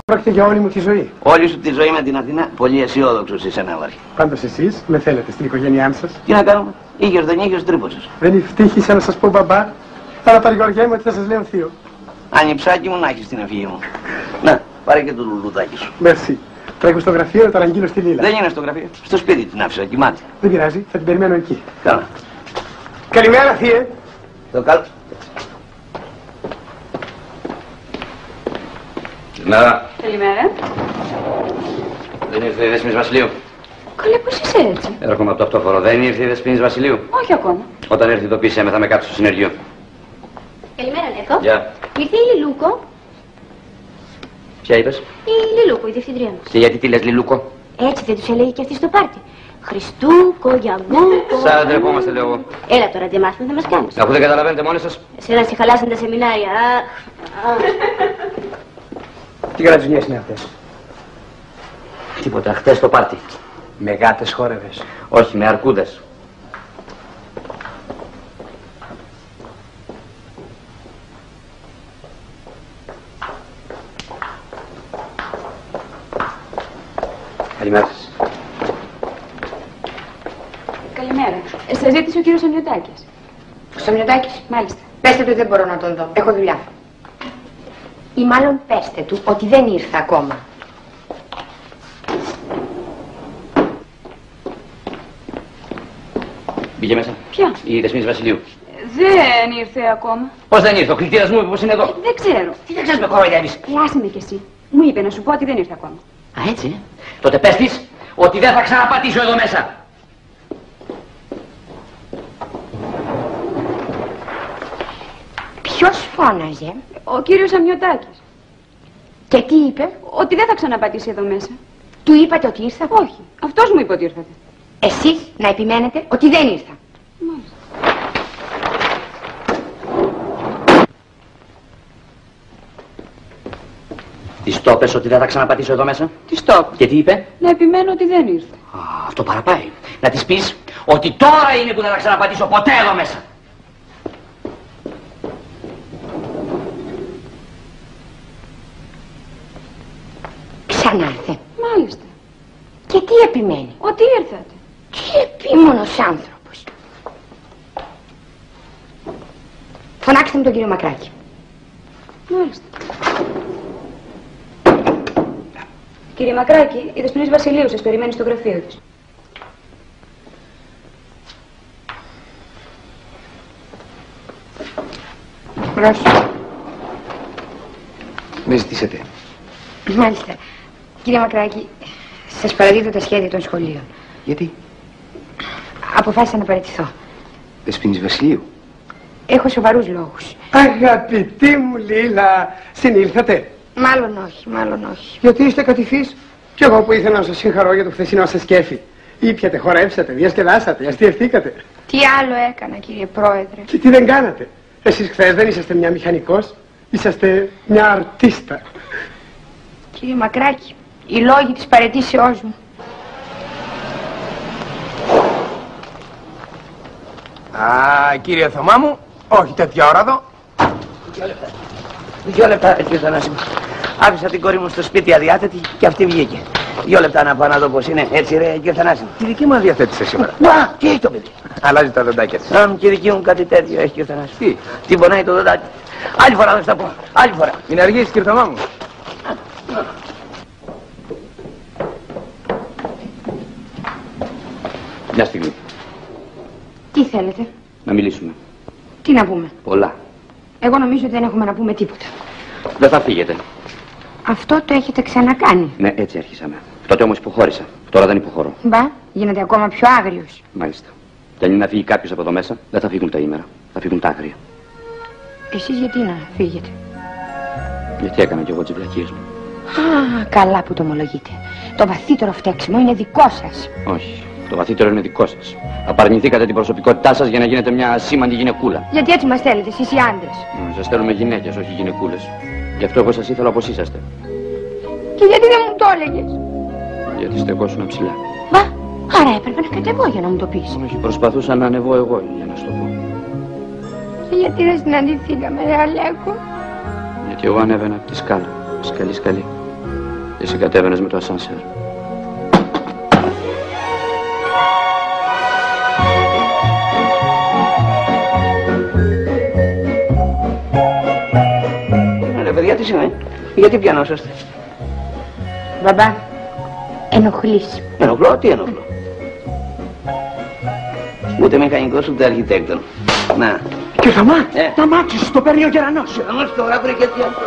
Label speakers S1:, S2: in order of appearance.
S1: πρόκειται για όλη μου τη ζωή.
S2: Όλη σου τη ζωή με την Αθήνα, πολύ αισιόδοξος είσαι, Ναύαρχε.
S1: Πάντως εσείς με θέλετε στην οικογένειά σας.
S2: Τι να κάνουμε, ήγιος δεν ήγιος τρύπωσες.
S1: Δεν ευτύχησα να σας πω μπαμπά, αλλά παρηγοριέμαι ότι θα σας λέω θείο.
S2: Ανιψάκι μου να έχεις την ευχή μου. Να, πάρε και το λουλουδάκι σου.
S1: Μερσή. Τρέχω στο γραφείο να το αναγγείλω στη Λίλα.
S2: Δεν είναι στο γραφείο, στο σπίτι την άφησα, κοιμάται.
S1: Δεν πειράζει, θα την περιμένω εκεί.
S2: Καλά.
S1: Καλημέρα, θείε.
S2: Το καλό.
S3: Καλημέρα.
S4: Καλημέρα.
S3: Δεν ήρθε η Δεσποινής Βασιλείου.
S4: Καλέ, πώς είσαι έτσι?
S3: Έρχομαι από το αυτόφορο. Δεν ήρθε η Δεσποινής Βασιλείου.
S4: Όχι ακόμα.
S3: Όταν έρθει το πείσαι με, θα με κάψει στο συνεργείο.
S5: Καλημέρα, Νέκο.
S3: Γεια.
S5: Ήρθε η Λιλούκο.
S3: Ποια είπες?
S5: Η Λιλούκο, η διευθυντρία μας.
S3: Και γιατί τη λες Λιλούκο?
S5: Έτσι δεν τους έλεγε και αυτή στο πάρτι. Χριστούκο, Γιαγκούκο.
S3: Σαν ντρεπόμαστε, λέω εγώ.
S5: Έλα τώρα, τι μάθημα θα μας κάνεις.
S3: Αφού δεν καταλαβαίνετε μόνοι σας.
S5: Εσένα σε χαλάσαν τα σεμινάρια.
S1: Τι γρατζουνιές είναι αυτές?
S3: Τίποτα, χτες το πάρτι.
S1: Με γάτες χόρευες?
S3: Όχι, με αρκούδες. Καλημέρα σας.
S4: Καλημέρα. Σας ζήτησε ο κύριος Σαμιωτάκης.
S6: Σαμιωτάκης.
S4: Μάλιστα.
S6: Πέστε του δεν μπορώ να τον δω. Έχω δουλειά. Ή μάλλον πέστε του ότι δεν ήρθε ακόμα.
S3: Μπήκε μέσα.
S4: Ποια?
S3: Η Δεσποινής Βασιλείου.
S4: Δεν ήρθε ακόμα.
S3: Πώς δεν ήρθε, ο κλητήρας μου είπε πως είναι εδώ.
S4: Δεν ξέρω.
S3: Τι δεν ξέρεις με κοροϊδεύεις.
S4: Άσε με κι εσύ. Μου είπε να σου πω ότι δεν ήρθε ακόμα.
S3: Α, έτσι. Τότε πες της ότι δεν θα ξαναπατήσω εδώ μέσα.
S6: Ποιος φώναζε?
S4: Ο κύριος Σαμιωτάκης.
S6: Και τι είπε?
S4: Ότι δεν θα ξαναπατήσει εδώ μέσα.
S6: Του είπατε ότι ήρθα?
S4: Όχι. Αυτός μου είπε ότι ήρθατε.
S6: Εσείς να επιμένετε ότι δεν ήρθα.
S4: Μάλιστα.
S3: Της το πες ότι δεν θα ξαναπατήσω εδώ μέσα.
S4: Της το είπα.
S3: Και τι είπε?
S4: Να επιμένω ότι δεν ήρθε.
S3: Α, αυτό παραπάει. Να της πεις ότι τώρα είναι που δεν θα ξαναπατήσω ποτέ εδώ μέσα.
S6: Ξανάρθε.
S4: Μάλιστα.
S6: Και τι επιμένει?
S4: Ότι ήρθατε.
S6: Τι επίμονος άνθρωπος. Φωνάξτε μου τον κύριο Μακράκη.
S4: Μάλιστα. Κύριε Μακράκη, η Δεσποινής Βασιλείου σας περιμένει στο γραφείο της.
S6: Μπρος.
S7: Με ζητήσετε.
S6: Μάλιστα. Κύριε Μακράκη, σας παραδίδω τα σχέδια των σχολείων.
S7: Γιατί?
S6: Αποφάσισα να παραιτηθώ.
S7: Δεσποινής Βασιλείου.
S6: Έχω σοβαρούς λόγους.
S1: Αγαπητή μου Λίλα, συνήλθατε?
S6: Μάλλον όχι, μάλλον όχι.
S1: Γιατί είστε κατηφής? Κι εγώ που ήθελα να σας συγχαρώ για το χθεσινό σας κέφι. Ήπιατε, χορέψατε, διασκεδάσατε, αστιευτήκατε.
S6: Τι άλλο έκανα, κύριε Πρόεδρε?
S1: Και τι δεν κάνατε? Εσείς χθες δεν είσαστε μια μηχανικός, είσαστε μια αρτίστα.
S6: Κύριε Μακράκη, οι λόγοι της παραιτήσεώς μου.
S7: Α, κύριε Θωμά μου, όχι τέτοια ώρα εδώ.
S2: 2 λεπτά, κύριε Θανάση μου. Άφησα την κόρη μου στο σπίτι αδιάθετη και αυτή βγήκε. 2 λεπτά να πάω να δω πώς είναι. Έτσι ρε, κύριε Θανάση μου.
S7: Τη δική μου αδιαθέτησε σήμερα.
S2: Μα, τι έχει το παιδί?
S7: Αλλάζει τα δοντάκια της.
S2: Και η δική μου κάτι τέτοιο έχει, κύριε Θανάση.
S7: Τι?
S2: Τι πονάει το δοντάκι. Άλλη φορά δεν θα πω. Άλλη φορά.
S7: Μην αργήσεις, κύριε Θωμά μου.
S3: Μια στιγμή.
S6: Τι θέλετε?
S3: Να μιλήσουμε.
S6: Τι να πούμε?
S3: Πολλά.
S6: Εγώ νομίζω ότι δεν έχουμε να πούμε τίποτα.
S3: Δεν θα φύγετε.
S6: Αυτό το έχετε ξανακάνει.
S3: Ναι, έτσι αρχίσαμε. Τότε όμως υποχώρησα. Τώρα δεν υποχωρώ.
S6: Μπα, γίνεται ακόμα πιο άγριος.
S3: Μάλιστα. Και αν είναι να φύγει κάποιος από εδώ μέσα, δεν θα φύγουν τα ήμερα. Θα φύγουν τα άγρια.
S6: Εσείς γιατί να φύγετε?
S3: Γιατί έκανα κι εγώ τις βλακίες μου.
S6: Α, καλά που το ομολογείτε. Το βαθύτερο φταίξιμο είναι δικό σας.
S3: Όχι. Το βαθύτερο είναι δικό σας. Απαρνηθήκατε την προσωπικότητά σας για να γίνετε μια ασήμαντη γυναικούλα.
S6: Γιατί έτσι μας θέλετε, εσείς οι άντρες.
S3: Σας θέλουμε γυναίκες, όχι γυναικούλες. Γι' αυτό εγώ σας ήθελα όπως είσαστε.
S6: Και γιατί δεν μου το έλεγες?
S3: Γιατί στεκόσουν ψηλά.
S6: Μα, άρα έπρεπε να κατεβώ για να μου το πεις.
S3: Όχι, προσπαθούσα να ανεβώ εγώ για να σου το πω.
S6: Και γιατί δεν συναντηθήκαμε, ρε Αλέκο?
S3: Γιατί εγώ ανέβαινα από τη σκάλα. Σκαλή. Εσύ κατέβαινες με το ασάνσερ.
S2: Παιδιά, τι σημαίνει, γιατί πιανόσαστε?
S6: Μπαμπά, ενοχλείς.
S2: Ενοχλώ, τι ενοχλώ? Ούτε μηχανικός ούτε αρχιτέκτον. Να.
S1: Και Θωμά, τα μάτια σου το παίρνει ο Γερανός.
S2: Γερανός το γράφει και τι αυτό.